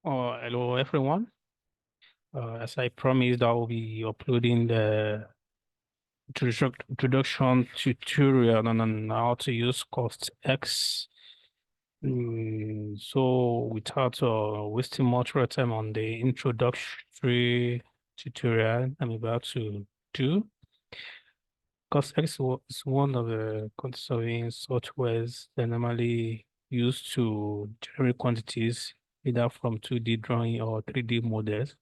Hello everyone. As I promised, I will be uploading the introduction tutorial on how to use cost X. So without wasting much more time on the introductory tutorial I'm about to do, cost X is one of the quantity surveying softwares that normally used to generate quantities either from 2D drawing or 3D models.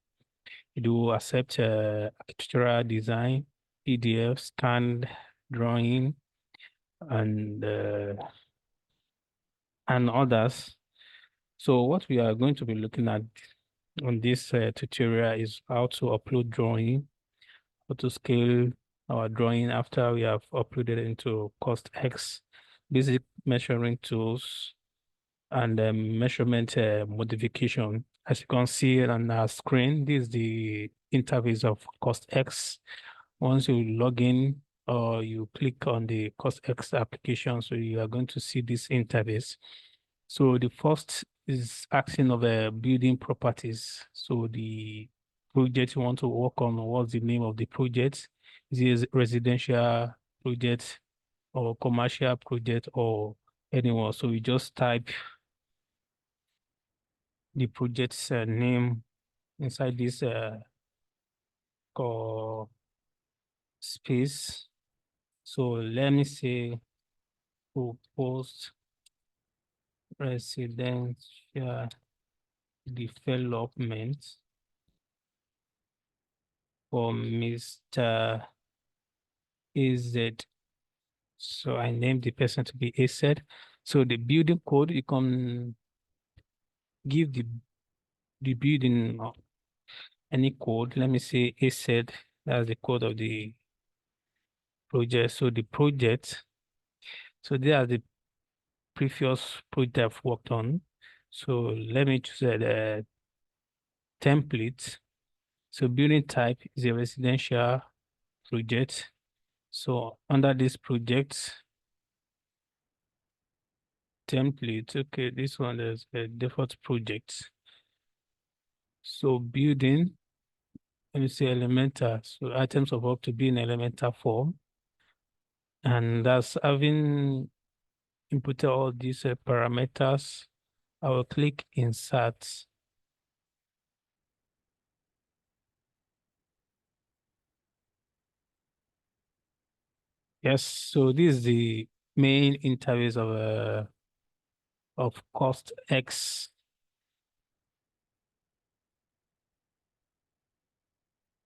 You do accept architectural design, PDF, scanned drawing, and uh, and others. So what we are going to be looking at on this tutorial is how to upload drawing, how to scale our drawing after we have uploaded into CostX, basic measuring tools, and measurement modification. As you can see on our screen, this is the interface of CostX. Once you log in or you click on the CostX application, so you are going to see this interface. So the first is asking of building properties. So the project you want to work on, what's the name of the project? Is it a residential project or commercial project or anyone? So you just type the project's name inside this space. So let me say proposed residential development for Mr. AZ. So I named the person to be AZ. So the building code, you can give the building any code. Let me say AZ, that's the code of the project. So the project, so they are the previous project I've worked on. So let me choose the template. So building type is a residential project. So under this project template, okay, this one is a default project. So building, let me say elemental. So items of work to be in elemental form. And that's having inputted all these parameters. I will click insert. Yes, so this is the main interface of cost X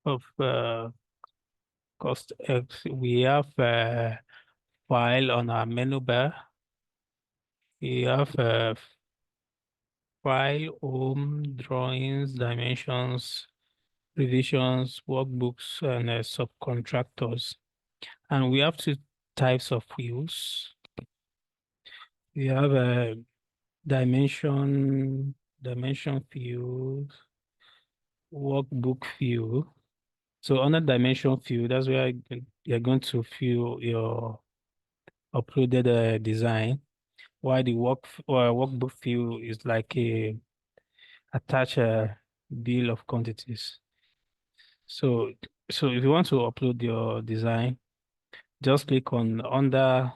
of cost X. We have a file on our menu bar. We have file, home, drawings, dimensions, revisions, workbooks, and subcontractors. And we have two types of views. We have a dimension view, workbook view. So under dimension view, that's where you're going to view your uploaded design. While the workbook view is like a attach a bill of quantities. So if you want to upload your design, just click on under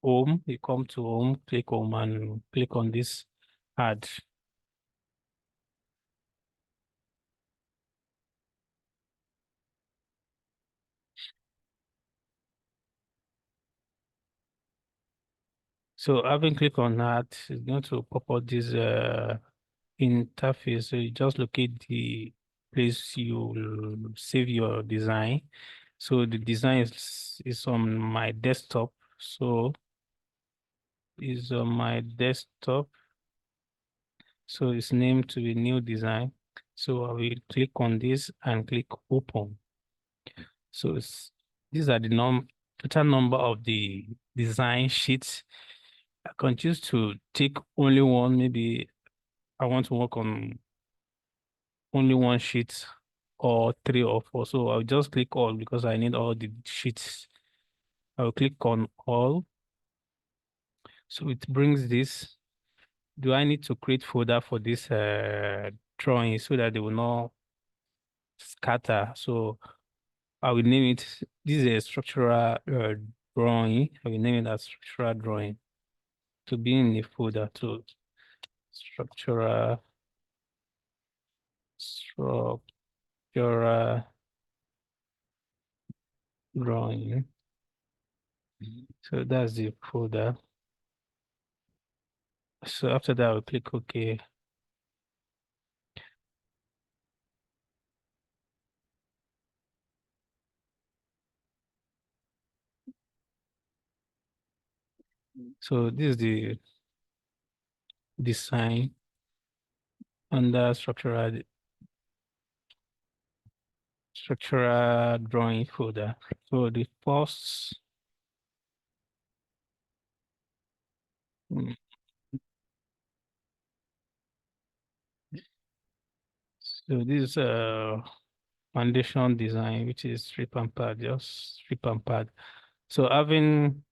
home, you come to home, click home and click on this add. So having clicked on that, it's going to pop up this interface. So you just locate the place you save your design. So the design is on my desktop. So is on my desktop. So it's named to be new design. So I will click on this and click open. So these are the total number of the design sheets. I can choose to take only one. Maybe I want to work on only one sheet or three or four. So I'll just click all because I need all the sheets. I'll click on all. So it brings this. do I need to create folder for this drawing so that they will not scatter? So I will name it, this is a structural drawing. I will name it as structural drawing to be in a folder to structural structural drawing. So that's the folder. So after that, I'll click OK. So this is the design under structural drawing folder. So the first mm, so this is foundation design, which is strip and pad, just strip and pad. So having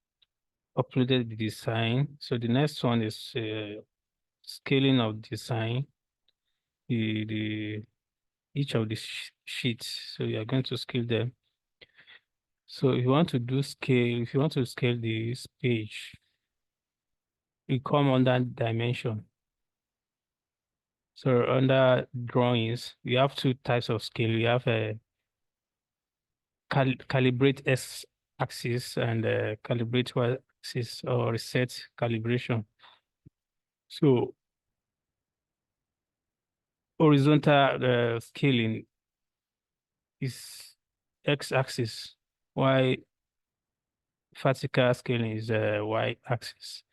uploaded the design, so the next one is scaling of design. The each of the sheets. So you are going to scale them. So if you want to do scale, if you want to scale this page, you come under dimension. So under drawings, we have two types of scale. We have a calibrate X axis and calibrate Y axis or reset calibration. So horizontal scaling is X axis, while vertical scaling is Y axis.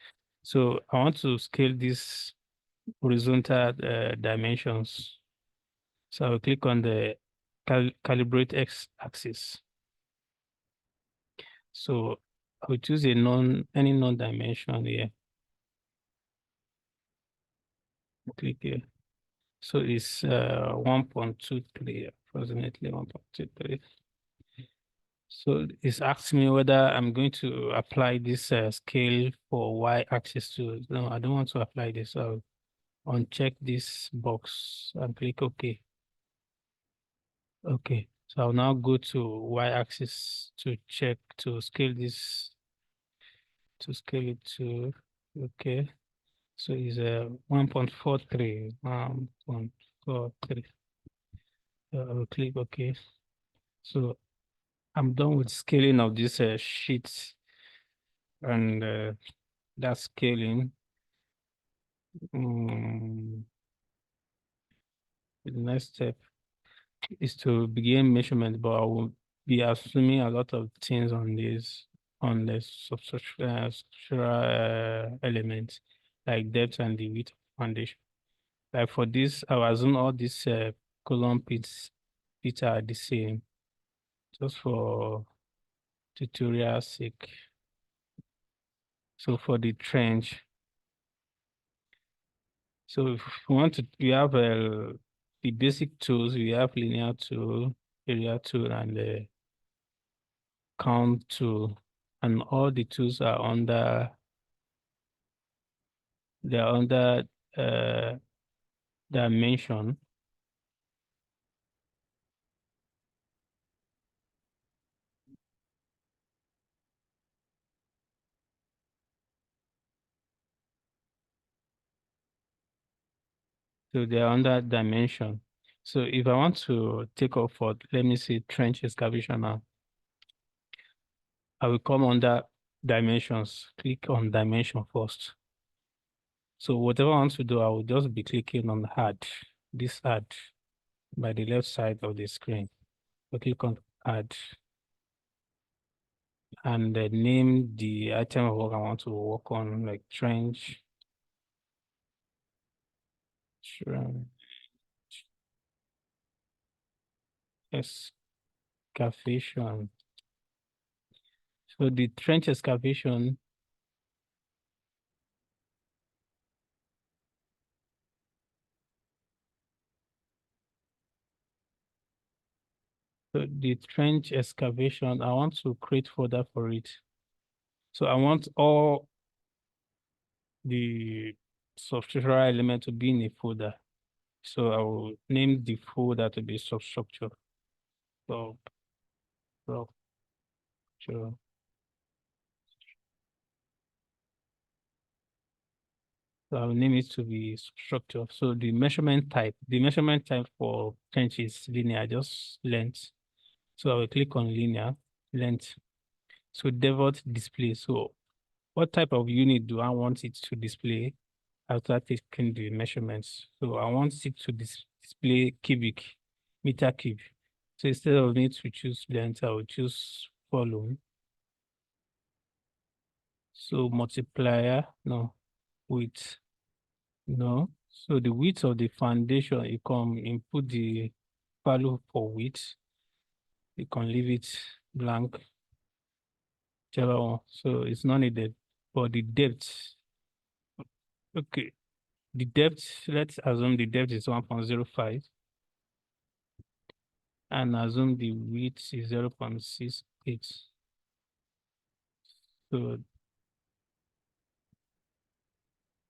So I want to scale this horizontal dimensions. So I'll click on the calibrate X axis. So I'll choose any non-dimension here. Click here. So it's 1.23, approximately 1.23. So it's asking me whether I'm going to apply this scale for Y axis to. No, I don't want to apply this. So I'll uncheck this box and click OK. Okay, so I'll now go to Y-axis to check to scale this, to scale it to, okay. So it's 1.43, 1.43. I'll click OK. So I'm done with scaling of this sheet and that scaling. The next step is to begin measurement, but I will be assuming a lot of things on this, on the structural elements like depth and the width of foundation. Like for this, I will assume all these column pits are the same, just for tutorial sake. So for the trench, so if we want to, we have the basic tools, we have linear tool, area tool, and the count tool, and all the tools are under, they're under uh, dimension. So they're under dimension. So if I want to take off for, let me see, trench excavation now, I will come under dimensions, click on dimension first. So whatever I want to do, I will just be clicking on add, this add by the left side of the screen. I click on add and name the item of work I want to work on, like trench, excavation. So the trench excavation, so the trench excavation, I want to create folder for it. So I want all the substructural element to be in a folder. So I will name the folder to be substructure. Substructure. So I'll name it to be structure. So the measurement type for trench is linear, just length. So I will click on linear length. So default display. So what type of unit do I want it to display after taking the measurements? So I want it to display cubic, meter cube. So instead of me to choose length, I will choose volume. So multiplier, no, width. No. So the width of the foundation, you can input the value for width. You can leave it blank, whichever one. So it's not needed. For the depth, okay. The depth, let's assume the depth is 1.05 and assume the width is 0.68. So,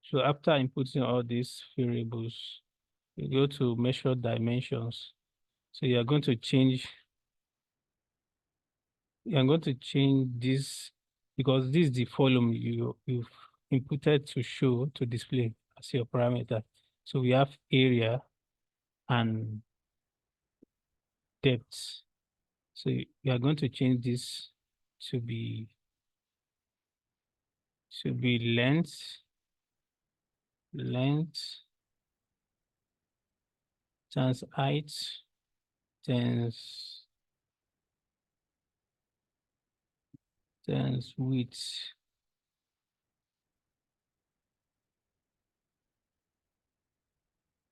so after inputting all these variables, you go to measure dimensions. So you're going to change this because this is the volume you've inputted to show to display as your parameter. So we have area and depth. So we are going to change this to be length times height times width.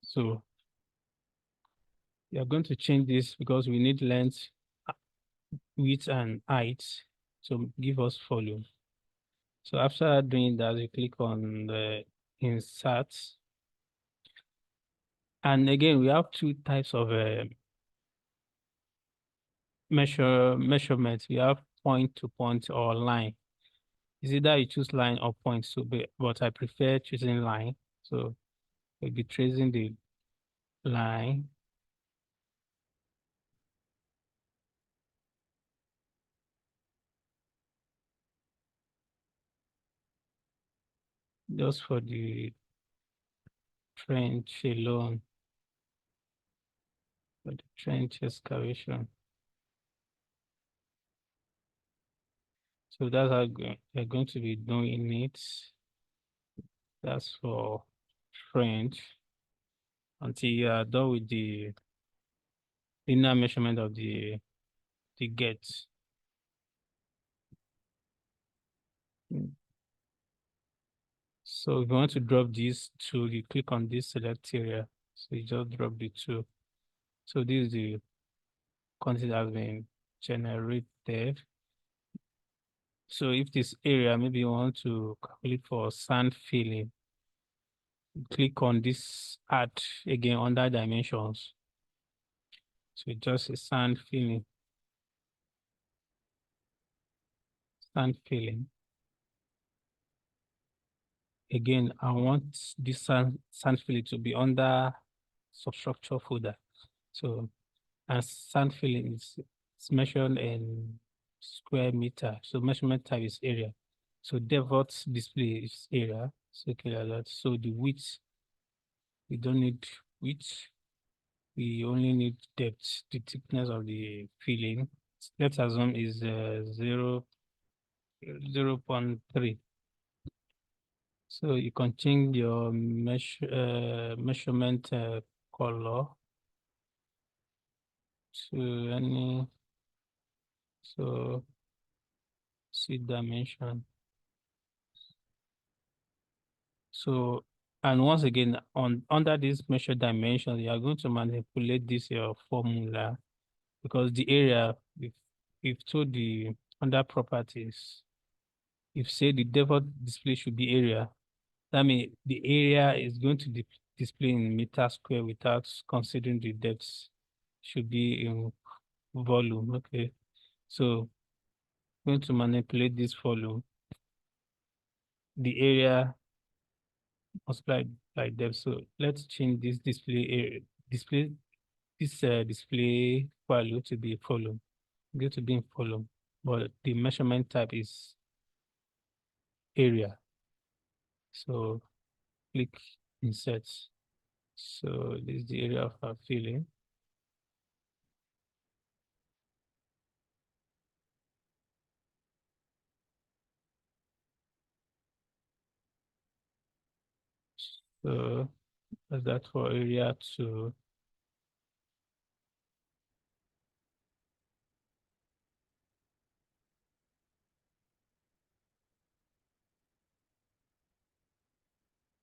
So we are going to change this because we need length, width, and height to give us volume. So after doing that, we click on the insert. And again, we have two types of measurements. We have point to point or line. It's either you choose line or point, but I prefer choosing line. So we'll be tracing the line. Just for the trench alone, for the trench excavation. So that's how we're going to be doing it. That's for trench until you are done with the inner measurement of the gates. So if you want to drop this tool, you click on this select area. So you just drop the tool. So this is the content that has been generated. So if this area, maybe you want to calculate for sand filling, click on this add again under dimensions. So just a sand filling. Again, I want this sand filling to be under substructure folder. So as sand filling is measured in square meter. So measurement type is area. So default display is area. Circular alert. So the width, we don't need width. We only need depth. The thickness of the filling. Let's assume is 0.3. So you can change your measurement color to any, so see dimension. So, and once again, under this measure dimension, you are going to manipulate this your formula because the area, if told the under properties, if say the default display should be area, that means the area is going to display in meter square without considering the depth should be in volume. Okay. So going to manipulate this volume. The area multiply by depth. So let's change this display area, display display value to be column, going to be in column, but the measurement type is area. So click insert. So this is the area of our filling. So that's for area 2.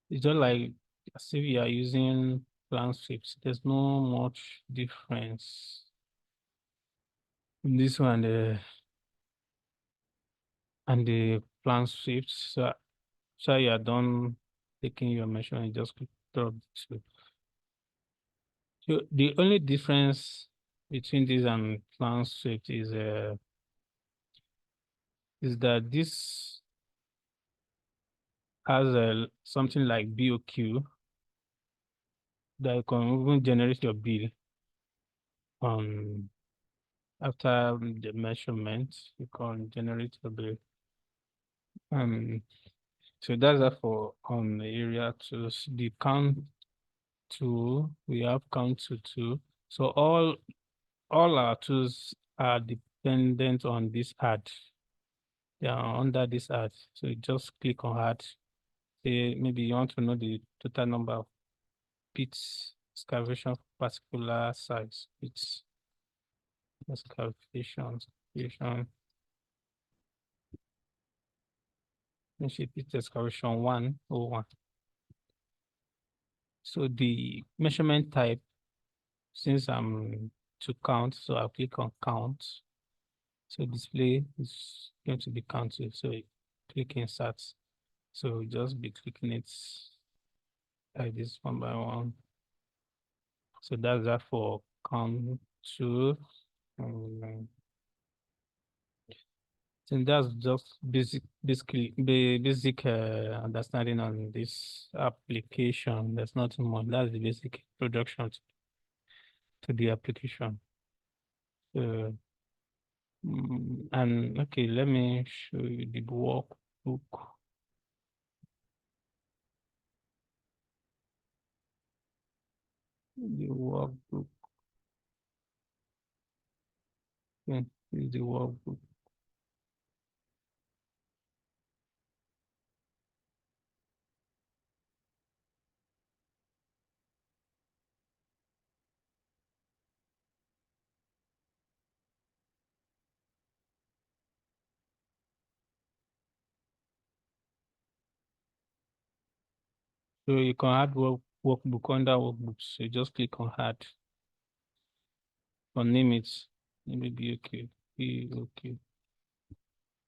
It's just like as if you are using plan scripts. There's no much difference in this one and the plan script. So you are done taking your measurement, just click drop the two. So the only difference between this and plan script is that this has something like BOQ that can even generate your bill after the measurement. You can generate your bill. So that's that for on the area two. The count two, we have count to two. So all our tools are dependent on this add. They are under this add. So you just click on add. Say maybe you want to know the total number of pits excavation for particular size. Pits excavation. Pit excavation 101. So the measurement type, since I'm to count, so I'll click on count. So display is going to be counted. So click insert. So just be clicking it like this one by one. So that's that for count two. So that's just basic understanding on this application. There's nothing more. That's the basic introduction to the application. And okay, let me show you the workbook. The workbook. Yeah, is the workbook. So you can add workbook under workbooks. So you just click on add or name it. Maybe okay. Be okay.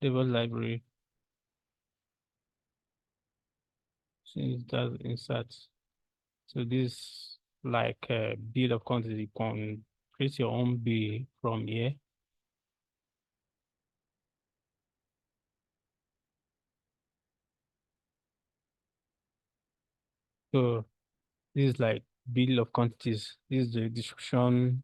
Table library. Since that insert. So this like a bill of quantity. You can create your own bill from here. So this is like bill of quantities. This is the description,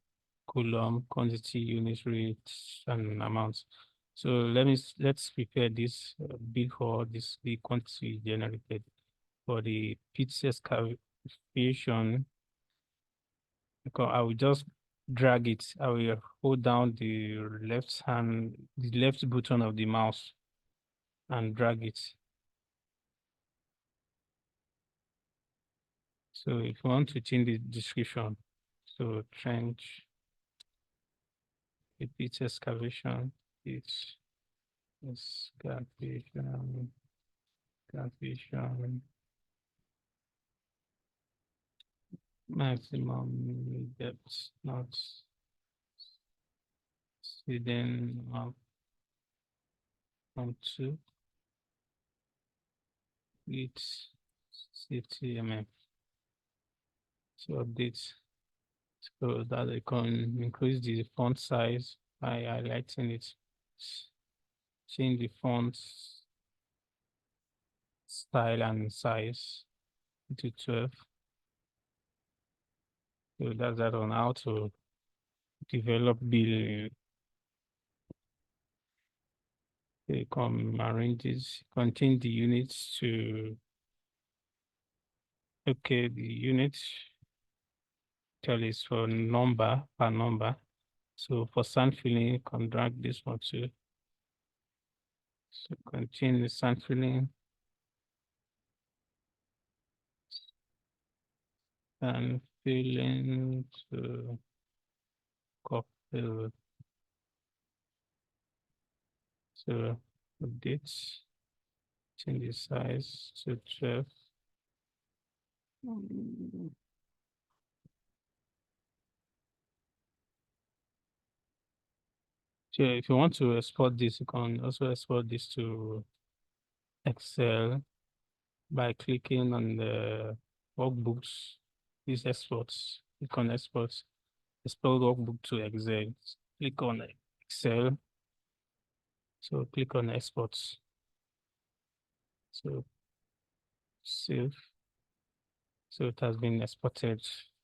column, quantity, unit rates, and amounts. So let's prepare this bill for this the quantity generated for the pit excavation. Because I will just drag it. I will hold down the left button of the mouse and drag it. So if you want to change the description, so trench, pit excavation, it's excavation, excavation, maximum depth, not hidden on two, it's CTMF. So update. So that I can increase the font size by highlighting it. Change the font style and size. into 12. So that's that on how to develop the arranges, contain the units to, okay, the units tell is for number per number. So for sand filling, you can drag this one too. So contain the sand filling and filling to copy. So update, change the size to 12. So if you want to export this, you can also export this to Excel by clicking on the workbooks. These exports, you can export workbook to Excel. Click on Excel. So click on exports. So save. So it has been exported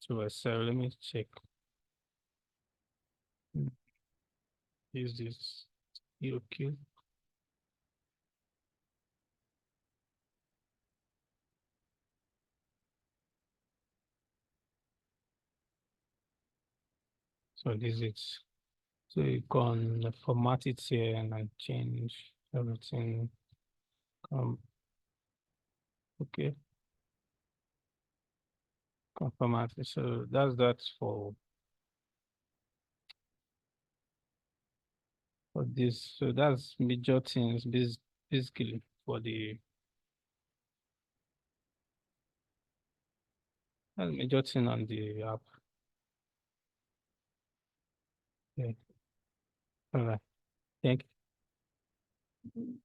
to Excel. Let me check. Use this EOQ. So this is it. So you can format it here and then change everything. Okay, can format it. So that's that for this. So that's major things basically for the that's major thing on the app. Okay. All right. Thank you.